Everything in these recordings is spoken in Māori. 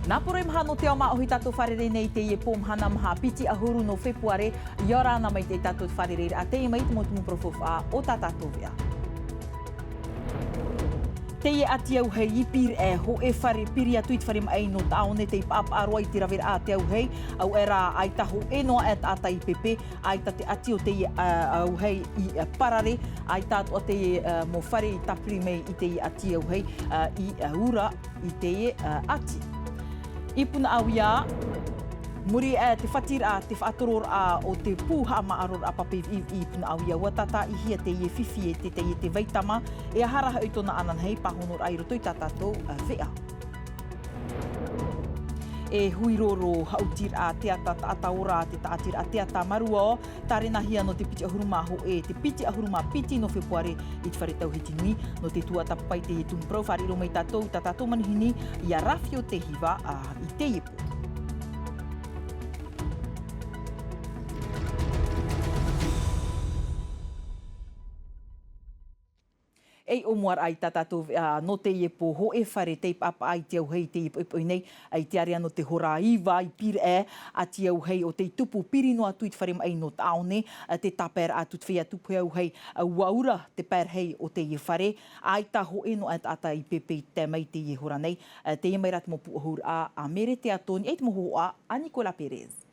Nā pore mahano te au maohi tātou wharere nei te ie pōmhana maha piti ahuru no fepuare i orana mai te tātou wharere a te mai te motumu profofa o tā tātou vea. Te ie ati au hei i pir e ho e whare piri atu i te whare mai no taone te ipap aroi te rawera a te au hei au era ai taho enoa et ata i pepe ai ta te ati o te ie au hei i parare ai tātou o te ie mo whare i tapiri mei i te ie ati au hei i ura i te ie ati. I puna au ia, muri te whatira te whaatoror o te pūha maaror a pape i puna au ia. Watata i hia te ie whiwhi te ie te veitama e aharaha i tona anan hei pahonor ai roto i tātātou vea. E huiroro hautir a te ata ora te taatir a te ata marua tare na hia no te piti ahuruma ho e te piti ahuruma piti no fepuare i te whare tau heti nui no te tua tapai te he tumprau whare ro mai tātou manihini i a rafi o te hiva i te ipu. Ei o moar ai tātou no te iepo ho e whare te ipapa ai te au hei te ipo nei ai te area no te hora iwa i pire e a te au hei o te tupu piri no atu i te whare mai no taone te taper atu te whea tupu au hei waura te per hei o te ie whare ai ta ho e no at ata i pepe te mai te ie hora nei te ie mai rat mo puahur a mere te atoni e te moho a Nicola Perez.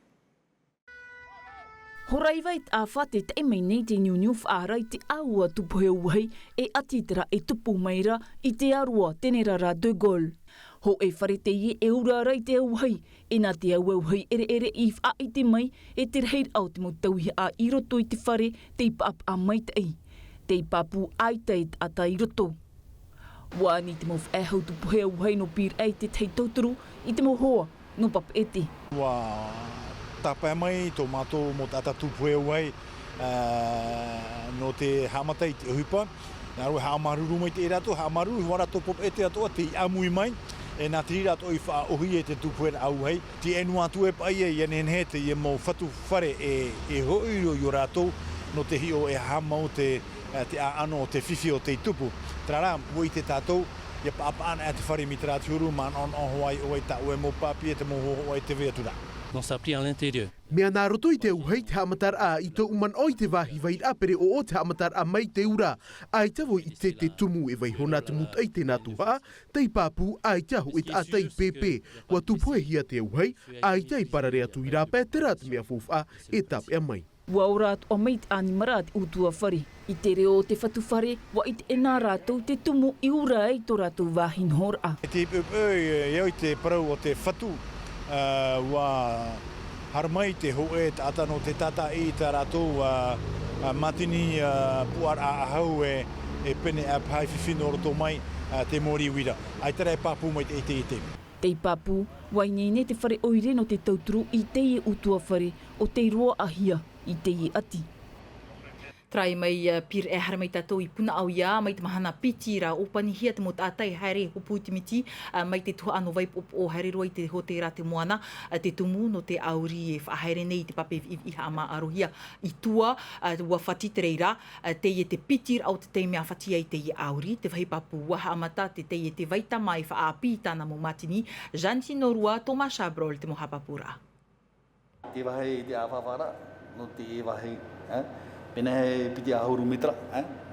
Horaiwai a whate te mai nei te niuniu whaarai te aua tupu he uai e atitera e tupu maira i te arua tenerara de Gaulle. Ho e whare te ie e urarai te auhai e nā te auhai ere i wha i te mai e te reir au te mautauhi a i roto i te whare te ipap a mai te ei. Te ipapu ai teit a ta i roto. Wani te mof e hau tupu he auhai no pir ei te tei tauturu i te mohoa no pap eti. Tāpai mai tō mātou mō tāta tupu e uai no te hamata i te uhipa. Nā roi haamaruru mai te e rato, haamaruru i wara tō pop e te atoa te amui mai. E nā tiri rato i wha ohi e te tupu e au hei. Ti enu atu e pai e ianen he te i mō whatu whare e hoiro i o rato no te hio e hamau te ano o te whiwhi o te tupu. Trara, ua i te tātou, ia paapana e te whare mitra ati huru, man on hoai o e ta ue mō papi e te mō hoai te vea tura. On s'appris à l'intérieur. Mea nā roto i te uhei te hamatar a i tō uman oi te wahi vai apere o te hamatar a mai te ura. Ai tawo i te tumu e vai hona te mut ei te nā tuha, te ipapu ai te aho i te ata i pepe. Wa tupoe hia te uhei, ai te i parare atu i rāpē te rāt mea fufa e tape a mai. Wa orat o meit ani marat utua whare. I te reo te whatu whare, wa i te enā rātou te tumu i ura ei tō rātou wahin hora. Te ipupu i te parau o te whatu. Wa harmai te hoe tata no te tata i tā rātou matini puar a ahau e pene a pai whiwhino roto mai te mori wira. Ai tera e papu mai te ite. Te papu, wai nei ne te whare oire no te tauturu i te ie utua whare o te roa ahia i te ie ati. Trai mai pir e haramai tātou i puna au ia, mai te mahana piti ra opani hia te mo tātai haere hopu te miti, mai te tuha ano vai o haere roi te hote ra te moana, te tumu no te auri e whahaere nei te pape i hama arohia i tua, ua whati te reira, te ie te pitir au te teimea whati ai te ie auri, te whaipapu waha amata te ie te vaitama i whaapi tāna mo matini, Janti Norua, Thomas Chabrol, te moha papura. Te wahe i te awhawhara, no te wahe, pena he piti ahuru mitra,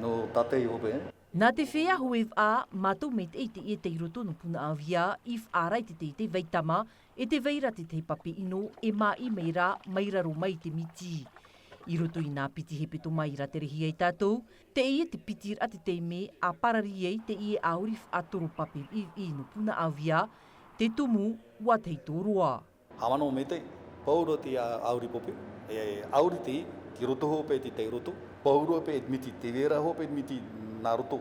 no tatei hope. Nā te whea huev a, mātou mei te i te roto no puna awhia, i whaarai te veitama, e te veira te papi ino, e mā i meira, mairaro mai te miti. I roto i nā piti he peto mai ra te rehi ai tātou, te te pitir a te teime, a parari ei te auri whaatoro papi i no puna awhia, te tumu, wa tei tōroa. Hamano me te, pauro te auri pope, auri te ki roto hope te roto, pauro pe miti te vera hope miti nā roto,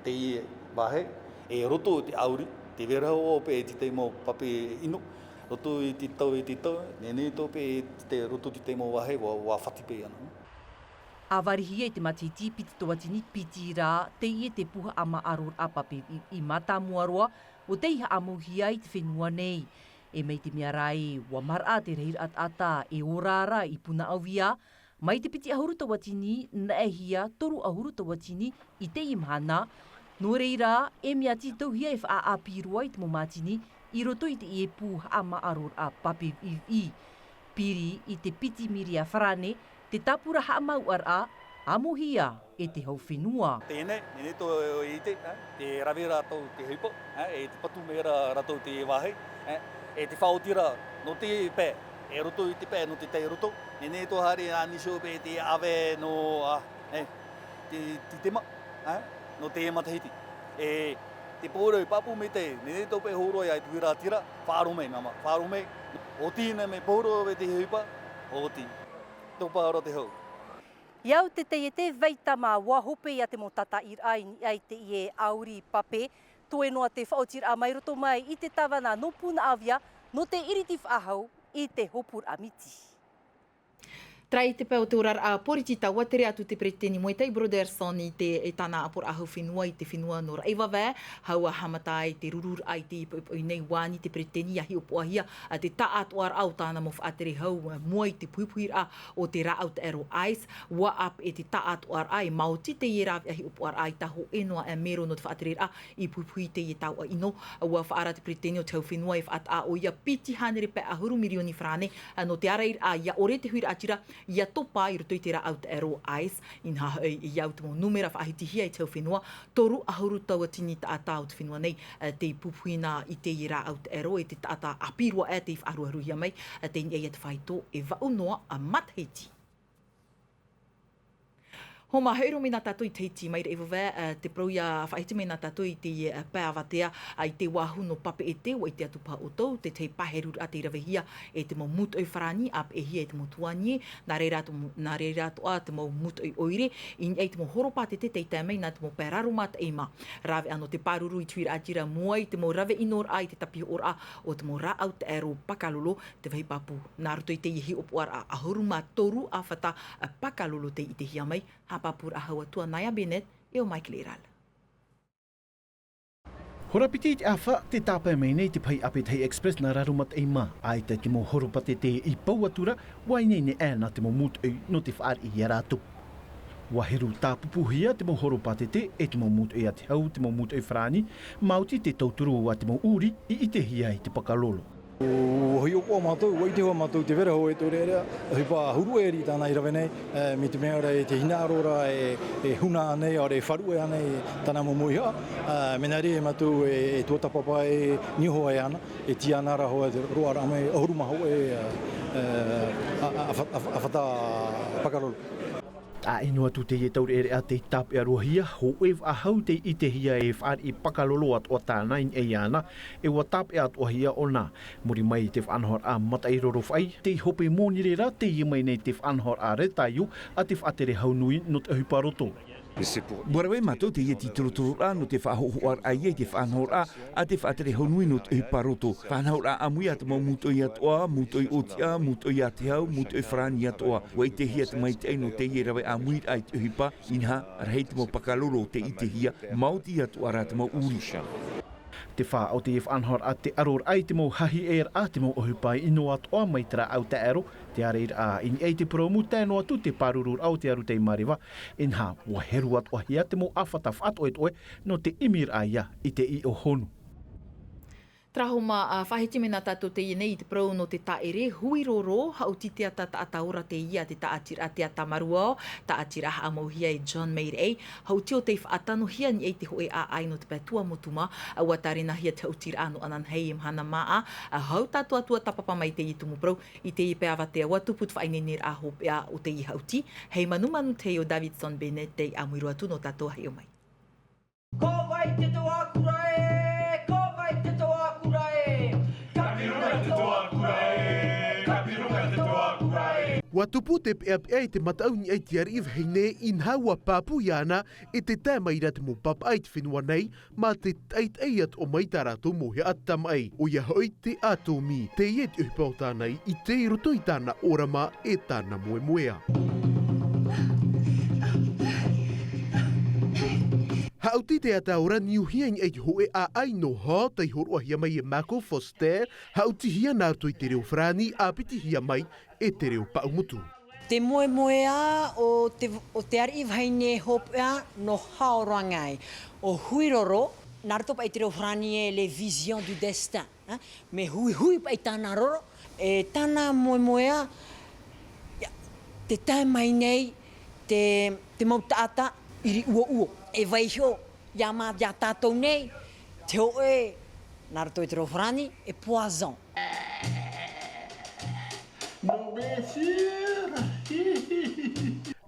te wahe, e roto te auri, te vera hope te mo pape ino, roto i te tau, nene to pe te roto te mo wahe, wa whati pe ana. A warihi e te matiti piti toatini piti rā, te te puha ama aror a pape i mata muaroa, o te iha amuhi ai te whenua nei. E mei te mea rai, wa mara te reir ata e orara i puna awia, mai te piti ahuru tawatini na e hia toru ahuru tawatini i te imhana, no reira e mea titau hia e wha aapirua i te momatini I roto i te i e pū ama aror a papi i piri i te piti miri a wharane, te tapura haamau ar a amuhia e te hau whenua. Tēnei, nene tō i te rawe rātou te hipo, e te patu mera rātou te wāhei, e te whaotira no te pē, e roto i te pē no te tei roto, nene tō hare a nisho pē te awe no te tema, no te matahiti. E te pōrau papu me te, nene tō pē horoi ai tuira tira, whārome nama, whārome, o tīne me pōrau e te hipa, o tī, tō pāra te hau. Iau te te veitama wahope ia te mo tata ai te i e auri pape, toe noa te whaotir a mai roto mai i te tawana no puna awia, no te iriti whaahau i te hopur amiti. Trai te pēo te orara a poriti taua tere atu te preteni mo i tei Broderson i te tāna apor ahau whenua i te whenua no raiwa wē, haua hamata i te rurur ai te i nei wāni te preteni ahi o poahia a te taatu ar au tāna mo whaatere hau mua i te puipuir a o te ra au te ero ice, wa ap e te taatu ar ai mauti te i rawi ahi o poar ai taho enoa e mero no te whaatere a i puipui te i tau a ino, ua whaara te preteni o te hau whenua i whaat a o ia piti hanere pe ahuru milioni whrane, no te ara a ia ore te huira atira, ia topa i roto i te ra out ero ice, inha i au te mo numera whaahitihia i te whenua, toru ahuru taua tini taata o te whenua nei, te pupuina i te i ra out ero, e te taata apirua e te i whaaruaruhia mai, te ni e te whaito e waunoa a matheiti. Ho ma heiro me nā tātou i teiti mai re ewa te proia whaiti me nā tātou i te pēawatea i te wāhu no pape e te o i te atupa o tau, te paherur a te rawehia e te mo mut oi wharani, ap e hia e te mo tuanie, nā re rato a te mo mut oi oire, i e te mo horopa te tei mai nā te mo pēraruma te eima. Rawe ano te pāruru i tuira atira mua i te mo rawe inor ai te tapi ora o te mo ra au te ero pakalolo te wahipapu. Nā roto i te ihi opuar a ahuruma toru a whata pakalolo te i te hia mai, papur a haua tua Naya Bennett e o Michael Iral. Horapiti te awha te tāpai mai nei te pai Appetite Express nā rarumat e mā. Ai te mo horopate te i pauatura, wai nei ne ēna te mo mut ei no te whaar i rātu. Waheru tāpupuhia te mo horopate te e te mo mut ei a te hau, te mo mut ei whrani, mauti te tauturu a te mo uri i te hia i te pakalolo. Hoi o kua mātou, wai te hoa mātou te vera hoa e tō rea, hipa huru e ri tāna i rawe nei, me te mea ora e te hina arora e huna anei, ore e wharu e anei tāna mo moiha, mena re e mātou e tuatapapa e niho e ana, e ti anara hoa e roa rame, ahuruma hoa a whata pakarolo. A inu atu te taure ere a te tape arohia, ho e ahau te i te hia e whaar i pakalolo at o tānain e ana, e wa tape at o hia o nā. Muri mai te whanhor a matairoro whai, te hope mōnirera te i mai nei te whanhor a retaiu, a te whatere haunui no te huparoto. Bora wei matou te ieti turuturu no te whahohoar a iei te whanhor a te whaatere haunui no te huparoto. Whanhor a amui at mau mutoi atoa, mutoi otia, mutoi ate hau, mutoi whrani atoa. Wei te hia te mai te no te i rawe amui ai te hupa, inha arhei te mau pakaloro te i te hia, mauti atoa ra te mau urisha. Te wha o te whanhor a te aror ai te mau hahi e a te mau ohupai ino atoa mai tera au te aro, te areir a in e te promu tēno atu te parurur au te aru te mariwa, inha waheru atoa hia te mau awhata whato e toe no te imir a ia i te i o honu. Trahoma whahiti me nā tātou te ienei i te prau no te taere huiroro, hau titia tata ataora te ia te taatira te atamarua, taatira haamauhia e John Mayer A, hau tio te whaatano hia ni e te hoe a ai no te pētua motuma, ua tarina hia te hautira ano anan hei mhana maa, hau tātua tua tapapa mai te i tumu prau, i te i peawatea watuput whainenir a hope a o te i hauti, hei manumanu te o Davidson Bennett te amuiru atu no tātua hei o mai. Ko vai te toa kurae, ko vai te toa kurae, kapirunga te toa kurae, kapirunga te toa kurae. Watupu te pea te matau ni ai te ariv heine in haua papu iana e te tēmaira te mo papa ai te whenua nei, ma te tait ei at o mai tarato mo he atam ai. O ia hoi te ato mi, te iet uhipau tānei i te roto i tāna orama e tāna moe moea. Hauti te ataura niuhia ni ei hoe a ai no ha tai horua hia mai e Mako Foster, hauti hia nā toi te reo frani a piti hia mai e te reo paumutu. Te moe moea o te ari iwhaine hopea no haorangai. O huiroro, Narto pa itiro frani les visions du destin. Me hui pa itana roro. E tana moea. Te tai mai nei, te mautata iri uo. E vai ho, ia ma ia tātou nei, te hoe, Narto itiro frani, e poison. No me cierra.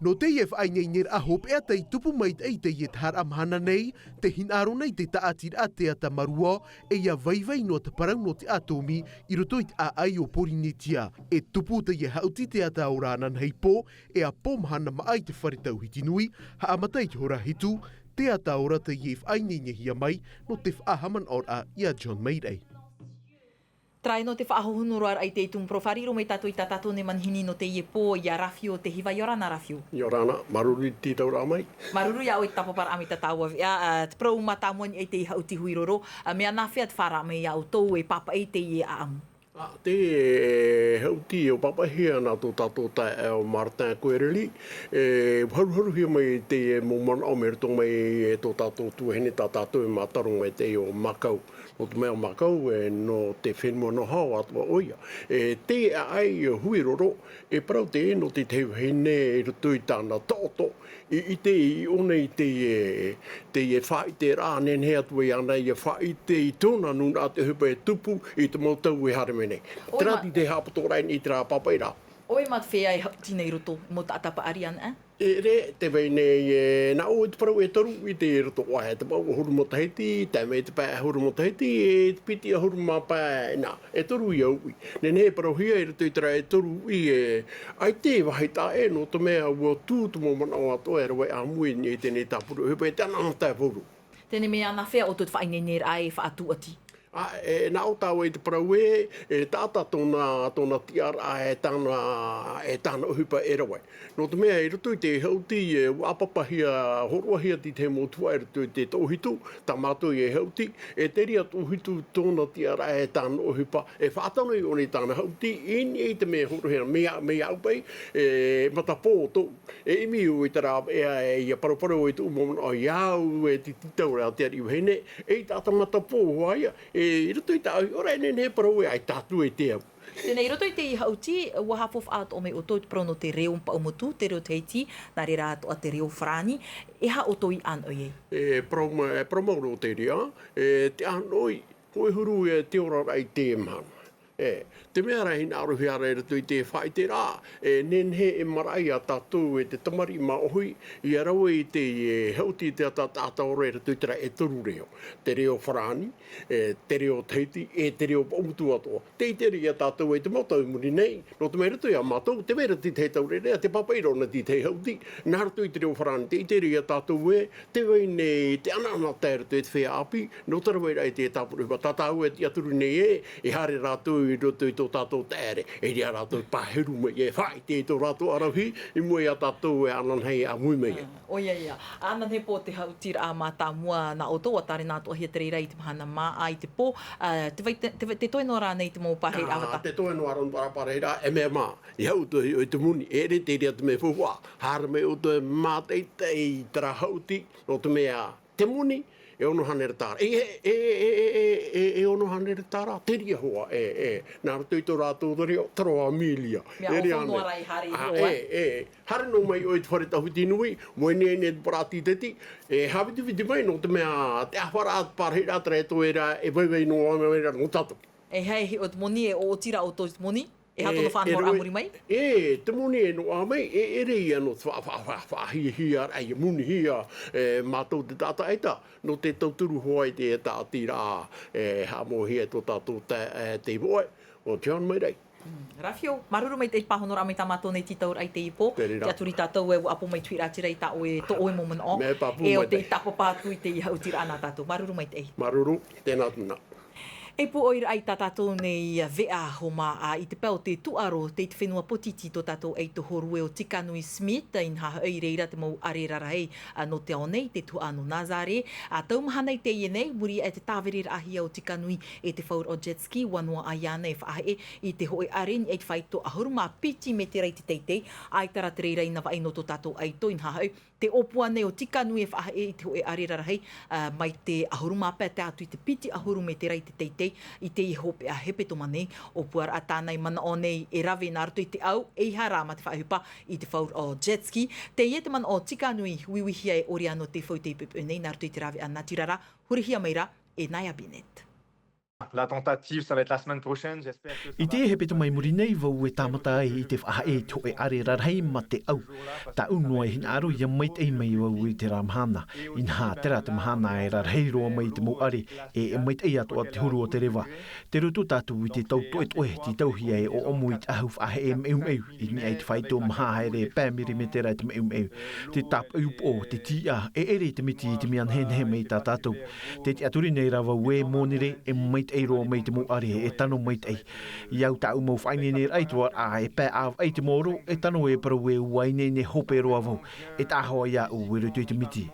No te ief ai nei ner ahop ea tei tupu mait ei te iet har am hana nei, te hinaro nei te taatir a te ata marua, e ia vai no te parau no te atomi, i rotoit a ai o porinitia. E tupu te ie hauti te ata oranan hei po, e a pom hana ma ai te wharitau hitinui, ha amatai te hora hitu, te ata ora te ief ai nei nehia mai, no te whaahaman or a ia John Mayday. Trai no te whaahohunuru ar ai te itum profari, ro mai tātou i tātou ne manhini no te iepo i a rafio te hiwa yorana rafio. Yorana, maruru i tī taura amai. Maruru ia o i tapapara ami tataua. Te prau matamuani ei te hauti huiroro. Mea nā whea te whara me ia o tau e papa ei te ie a amu. Te hauti o papahia nā tō tātou tai o Martin Koereli. Haru hia mai te momana o merito mai tō tātou tuahene tā tātou e mātaro mai te o Makau. O te mea Makau no te whenua no hao atua oia. Te ai huiroro e parau te no te te hene e rutu i tāna toto. I te i one i te whai te rā nenhe atua i ana i whai te i tōna nuna a te hupa e tupu i te mautau e haremene. Trati te hapatora i te rā papai rā. Oi mat whea i hauti nei roto mo ta atapa arian, Re, te wei nei, nā o te parau e toru i te roto wahe, te pau huru mo tahiti, te mei te pā huru mo tahiti, e te piti a huru mā pā, nā, e toru i au i. Nen he parau hia i roto i tera e toru i, ai te wahi tā e no te mea ua tūtu mo mana o atoa e rawa a mui ni e tēnei tāpuru, hupa e tēnā tā puru. Tēne mea nā whea o tūt whaine ner ai whaatu ati. Nā o tāua i te parau e tāta tōna tiara e tāna uhupa e rawai. No te mea i roto i te hauti e apapahia, horoahia ti te motua e roto i te tōhitu, tā mātou i e hauti, e te ria tōhitu tōna tiara e tāna uhupa, e whātano i oni tāna hauti, ini i te mea horohia, mea aupai, mata pō tō, e imi u i tara e ia paraparau i tō momona o iau e ti titaura te ari uhene, e tāta mata pō hoaia, i roto i tā ora e he parau e ai tātu e te au. Tēnei roto i te i hauti, ua hafof ato o me o tō te prono te reo mpa umutu, te reo teiti, nā re rāto a te reo whrani, e ha o tō i an oi ei? Promauro te rea, te an oi, koe huru e te ora rai te mhana. Te mea rai hina aruhi ara e rato i te whai te rā, nen he e marai a tātou e te tamari ma ohui, i araua i te hauti te ata ora e rato i tera e toru reo. Te reo wharani, te reo teiti, te reo paumutu atoa. Te te rea tātou e te mātou muri nei, no te mea rato i a mātou, te mea rati te tau rea, te papairona ti te hauti, nā rato i te reo wharani, te rea tātou e, te wei nei, te anana te rato e te whea api, no tara wei rai te tāpuru, tātou e te aturu nei e hare rātou i roto i tō tātou tēre, e rea rātou pāheru me e whai te tō rātou arauhi, i mua a tātou e anan hei a mui mea. Oia ia, anan he pō te hautira a mā tā mua na o tō, a tāre nā tō hia te reira i te mahana mā ai te pō, te toi no rā nei te mō pāheira awata. Te toi no rā pāheira, e mea mā, i hau tō i te muni, e re te rea te me fuhua, hara me o tō mā teitei tera hauti, no te mea te muni, e ono hanere tāra. E ono hanere tāra, te ria hoa, nā rato i tō rātou reo, taro a milia. Mea o whanua rai hare i hoa. Hare no mai o i te whare tahuti nui, moe nei ne te parati teti, hawiti viti mai no te mea, te ahwara at parhira atra e tō era, e vai no amera no tato. E hei o te moni, o tira o tō te moni? E hato no whanua amuri mai? Te moni e no amai, e rei ano hia ai muni hia mātou te tata eita, no te tauturu hoai te tāti rā, ha mō hia tō tātou te moe, o John Mayday. Rafio, maruru mai te pahonora mai tā mātou nei titaur ai te ipo, te aturi tātou e apo mai tui rātira i tā oe tō oe momana o, e o te tapo pātu i te i hautira ana tātou. Maruru mai te ei. Maruru, tēnā tūna. E po oira ai tātou nei vea homa I te pēo te tuaro te whenua potiti tō tātou ei to horue o Tikanui Smith in ha ei reira te mau arerara hei no te ao nei te tuano Nazare. Taumaha nei te nei muri e te tāweri ahia o Tikanui e te whaur o jet ski wanua ai ana e whaahe I te hoi aren e te whaito ahuruma piti me te rei te teitei. Ai tara te reira ina waino tō tātou ei to in ha hau. Te opua nei o Tikanui e whaahe I te hoi arerara hei mai te ahuruma pē te atu I te piti ahuru me te rei te teitei. I te I hope a hepe toma nei, o puara a tānei mana o nei e rawe nā rato I te au, e hara ma te whaihupa I te whaur o jet ski. Te ie te mana o Tikanui, wiwihia e ori ano te whau te pepe nei, nā rato I te rawe a Natirara, hurihia meira e Naya Binet. La tentative, ça va être la semaine prochaine, j'espère que I te hepe to mai muri nei vau e tāmata I te whaha e to e are rarhei ma te au. Ta unua e hina aru ia mait e mai vau I te ramhana. In ha tera te mahana e rarhei roa mai te mo are e mait e ato a te huru o te rewa. Te rutu tātu I te tau toe toe ti tauhia e o omu I te ahu whaha e meu meu. I ni ai te whaito maha haere pēmiri me tera te meu meu. Te tap eupo te tia e ere te miti I te mian henhe mei tā tātou. Te te aturi nei rawa we monire e mait e roa mai te mo are e tano mai te iau ta umau whaine ne aitua a e pē av ai te moro e tano e para we waine ne hope roa vau e tahoa ia u wero tui te miti.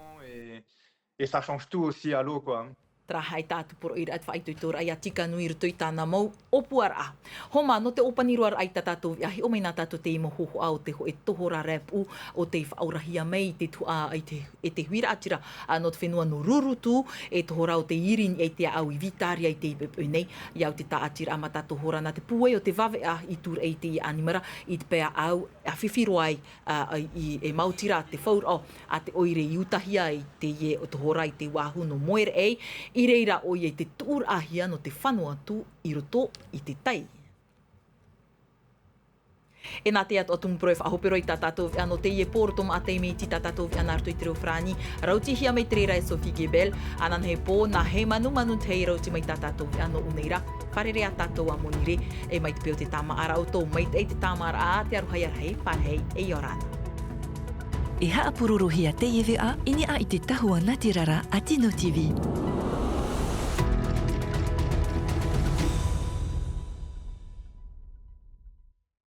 Et ça change tout aussi à l'eau, quoi. Tra hai tātu poro ira at whaitoi tōra ai a Tikanui ruto I tāna mau opuara. Homa, no te opaniroar ai tā tātou ahi o mai nā tātou te imo hoho au te ho e tohora repu o te whaurahia mei te tua ai e te huira atira no te whenua no rurutu e tohora o te irin e te au I vitari ai te ipepu nei iau te tā atira ama tā tohora na te puei o te wawe a I tur e te animara I te pēa au a whiwhiro ai I e mautira te whaur o a te oire I utahia I te ie o tohora I te wāhu no moere ei I reira o I te tuur ahia no te whanua tu I roto I te tai. E nā te atu o tumuproe whahopero I tā tātou ano te ie pōro toma a te me ti tā tātou ana arto I te reo whrani. Rauti hia mei te reira e Sophie Gebel. Anan he pō nā he manu te rauti mai tā tātou ano uneira. Wharere a tātou a monire e mai te peo te tāma ara o tō mai te tāma ara a te aruhai arhei parhei e Iorana. E haapururu hia te iwi a ini a I te tahua Natirara a Tino TV.